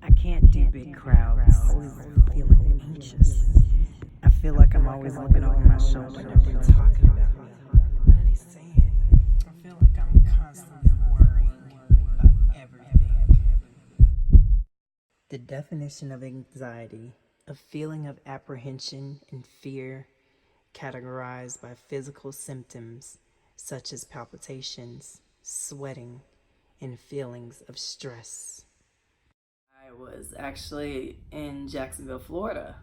I can't do big crowds, always feeling anxious. I feel like I'm always looking over my shoulder. What are they talking about me? What are they saying? I feel like I'm constantly worrying about everything. The definition of anxiety: a feeling of apprehension and fear categorized by physical symptoms such as palpitations, sweating, and feelings of stress. I was actually in Jacksonville, Florida,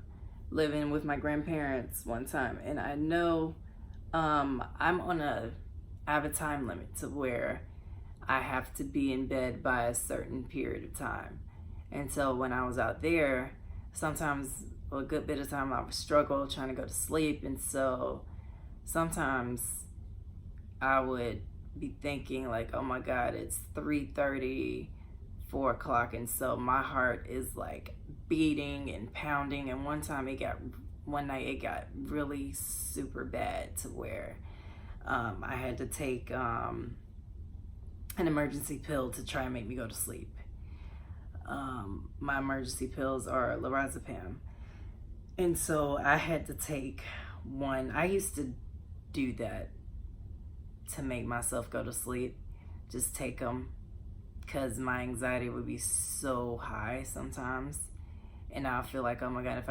living with my grandparents one time, and I know I have a time limit to where I have to be in bed by a certain period of time. And so when I was out there, sometimes a good bit of time I would struggle trying to go to sleep, and so sometimes I would be thinking like, oh my God, it's 3:30, 4 o'clock, and so my heart is like beating and pounding. And one night it got really super bad to where I had to take an emergency pill to try and make me go to sleep. My emergency pills are lorazepam, and so I had to take one. I used to do that to make myself go to sleep, just take them, because my anxiety would be so high sometimes, and I feel like, oh my God,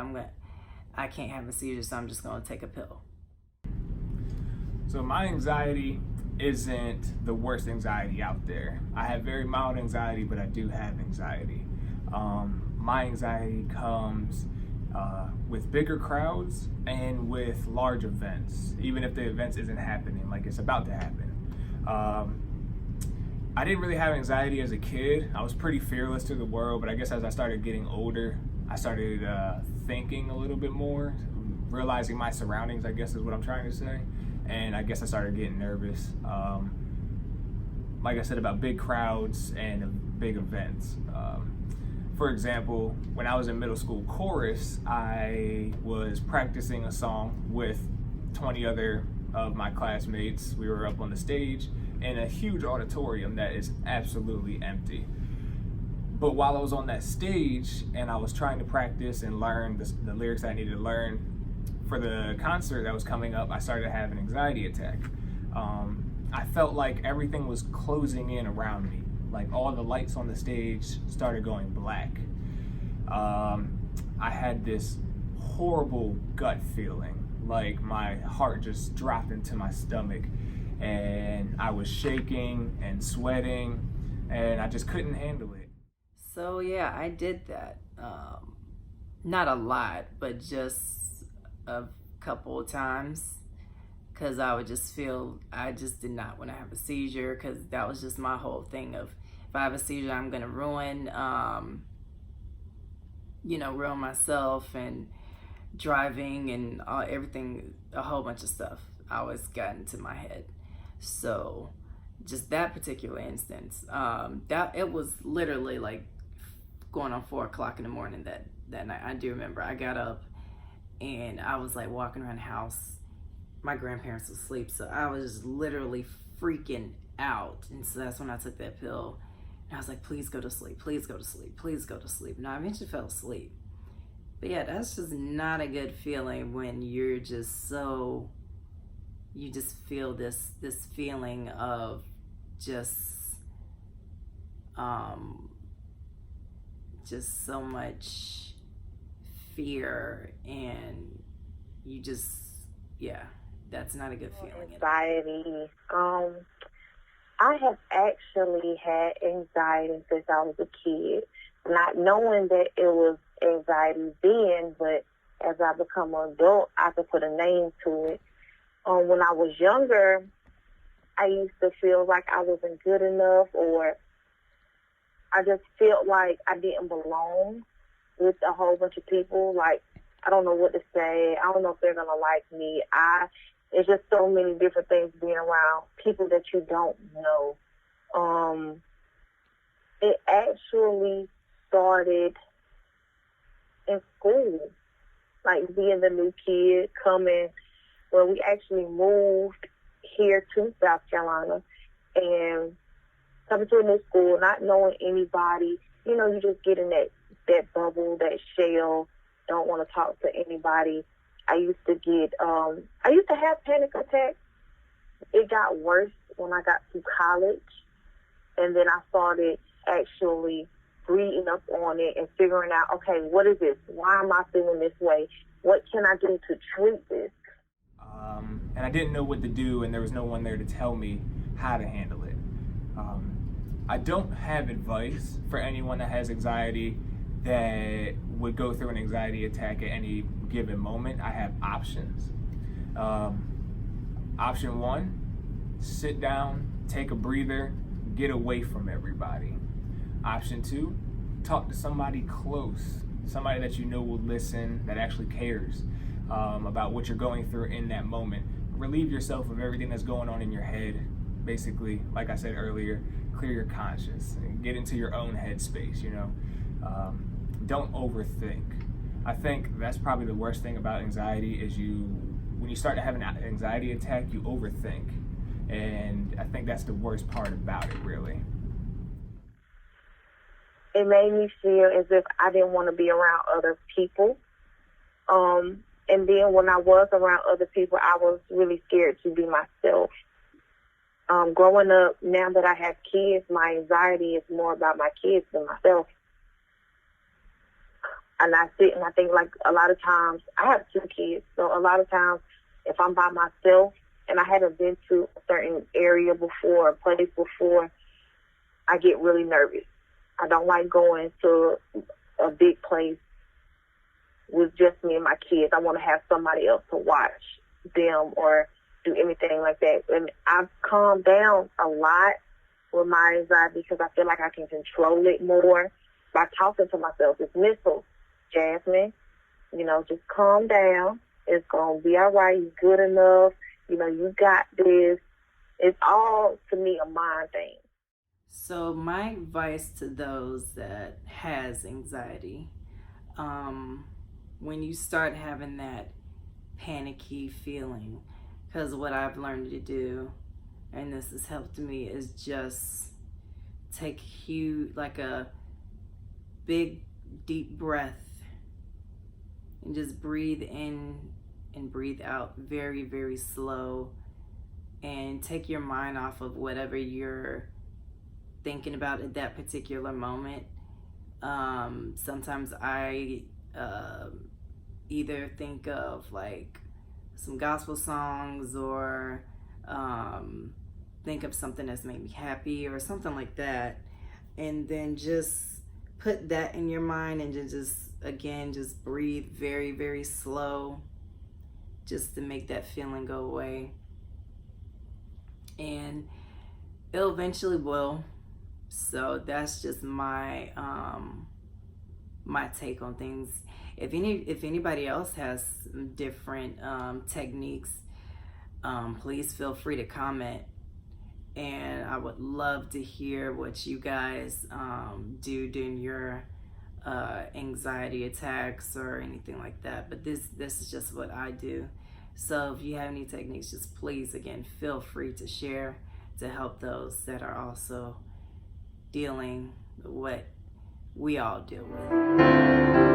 I can't have a seizure, so I'm just gonna take a pill. So my anxiety isn't the worst anxiety out there. I have very mild anxiety, but I do have anxiety. My anxiety comes with bigger crowds and with large events, even if the events isn't happening, like it's about to happen. I didn't really have anxiety as a kid. I was pretty fearless to the world, but I guess as I started getting older, I started thinking a little bit more, realizing my surroundings, I guess is what I'm trying to say. And I guess I started getting nervous, like I said, about big crowds and big events. For example, when I was in middle school chorus, I was practicing a song with 20 other of my classmates. We were up on the stage in a huge auditorium that is absolutely empty. But while I was on that stage and I was trying to practice and learn the lyrics I needed to learn for the concert that was coming up, I started to have an anxiety attack. I felt like everything was closing in around me. Like all the lights on the stage started going black. I had this horrible gut feeling, like my heart just dropped into my stomach, and I was shaking and sweating, and I just couldn't handle it. So yeah, I did that. Not a lot, but just a couple of times, because I would just feel I just did not want to have a seizure, because that was just my whole thing of, if I have a seizure, I'm gonna ruin myself and driving and everything, a whole bunch of stuff always got into my head. So just that particular instance, that it was literally like going on 4 o'clock in the morning that night. I do remember I got up and I was like walking around the house. My grandparents were asleep, so I was just literally freaking out. And so that's when I took that pill. And I was like, please go to sleep, please go to sleep, please go to sleep. And I eventually fell asleep. But yeah, that's just not a good feeling when you're just so, you just feel this feeling of just so much fear, and you just, yeah, that's not a good feeling. Anxiety. I have actually had anxiety since I was a kid, not knowing that it was anxiety then, but as I become an adult, I could put a name to it. When I was younger, I used to feel like I wasn't good enough, or I just felt like I didn't belong with a whole bunch of people. Like, I don't know what to say. I don't know if they're going to like me. It's just so many different things being around people that you don't know. It actually started in school, like being the new kid coming, where we actually moved here to South Carolina and coming to a new school, not knowing anybody. You know, you just get in that that bubble, that shell, don't want to talk to anybody. I used to have panic attacks. It got worse when I got to college, and then I started actually reading up on it and figuring out, okay, what is this? Why am I feeling this way? What can I do to treat this? And I didn't know what to do, and there was no one there to tell me how to handle it. I don't have advice for anyone that has anxiety that would go through an anxiety attack at any given moment. I have options. Option one, sit down, take a breather, get away from everybody. Option two, talk to somebody close, somebody that you know will listen, that actually cares about what you're going through in that moment. Relieve yourself of everything that's going on in your head. Basically, like I said earlier, clear your conscience and get into your own headspace, you know. Don't overthink. I think that's probably the worst thing about anxiety is when you start to have an anxiety attack, you overthink. And I think that's the worst part about it, really. It made me feel as if I didn't want to be around other people. And then when I was around other people, I was really scared to be myself. Growing up, now that I have kids, my anxiety is more about my kids than myself. And I sit and I think, like, a lot of times, I have 2 kids, so a lot of times if I'm by myself and I haven't been to a certain area before, a place before, I get really nervous. I don't like going to a big place with just me and my kids. I want to have somebody else to watch them or do anything like that. And I've calmed down a lot with my anxiety because I feel like I can control it more by talking to myself. It's mental, Jasmine. You know, just calm down. It's going to be all right. You're good enough. You know, you got this. It's all, to me, a mind thing. So my advice to those that has anxiety, when you start having that panicky feeling, because what I've learned to do, and this has helped me, is just take a big deep breath and just breathe in and breathe out very, very slow, and take your mind off of whatever you're thinking about at that particular moment. Sometimes I either think of like some gospel songs or think of something that's made me happy or something like that, and then just put that in your mind and just breathe very, very slow, just to make that feeling go away. And it eventually will. So that's just my my take on things. If anybody else has different techniques, please feel free to comment, and I would love to hear what you guys do during your anxiety attacks or anything like that. But this is just what I do. So if you have any techniques, just please, again, feel free to share to help those that are also dealing with what we all deal with.